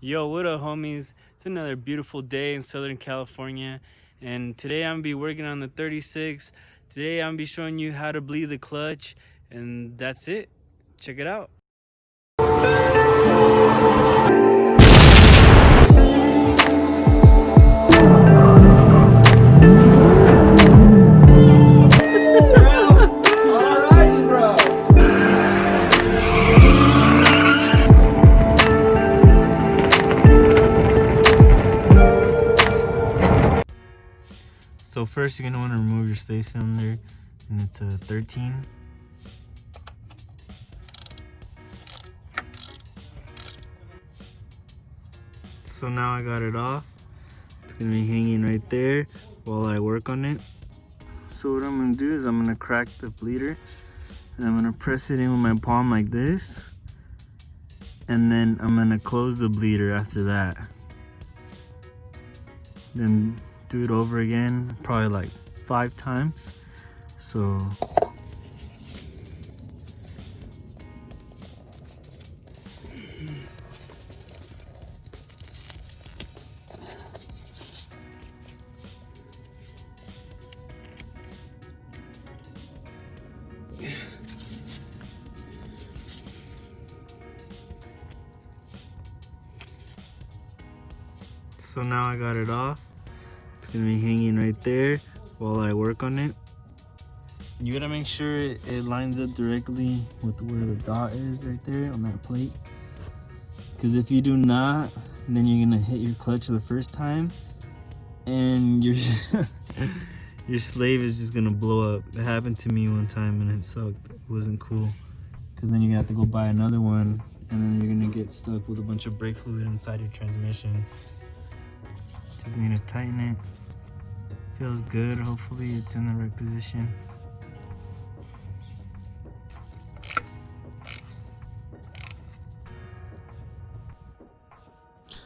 Yo, what up, homies? It's another beautiful day in Southern California, and today I'm gonna be working on the 36. Today I'm gonna be showing you how to bleed the clutch, and that's it. Check it out. Alrighty, bro. So first you're gonna want to remove your slave cylinder, and it's a 13. So now I got it off. It's gonna be hanging right there while I work on it. So what I'm gonna do is I'm gonna crack the bleeder, and I'm gonna press it in with my palm like this, and then I'm gonna close the bleeder after that. Then do it over again, probably like 5 times. So So now I got it off. It's gonna be hanging right there while I work on it. You gotta make sure it lines up directly with where the dot is right there on that plate. Because if you do not, then you're gonna hit your clutch the first time, and your your slave is just gonna blow up. It happened to me one time and it sucked. It wasn't cool. Because then you're gonna have to go buy another one, and then you're gonna get stuck with a bunch of brake fluid inside your transmission. Just need to tighten it. Feels good. Hopefully it's in the right position.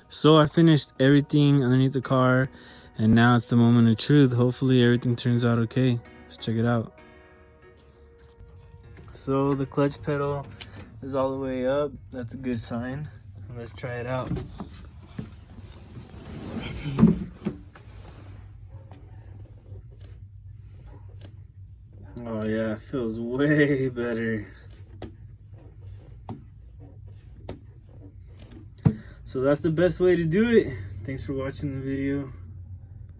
So I finished everything underneath the car, and now it's the moment of truth. Hopefully everything turns out okay. Let's check it out. So the clutch pedal is all the way up. That's a good sign. Let's try it out. Oh yeah, it feels way better. So that's the best way to do it. Thanks for watching the video.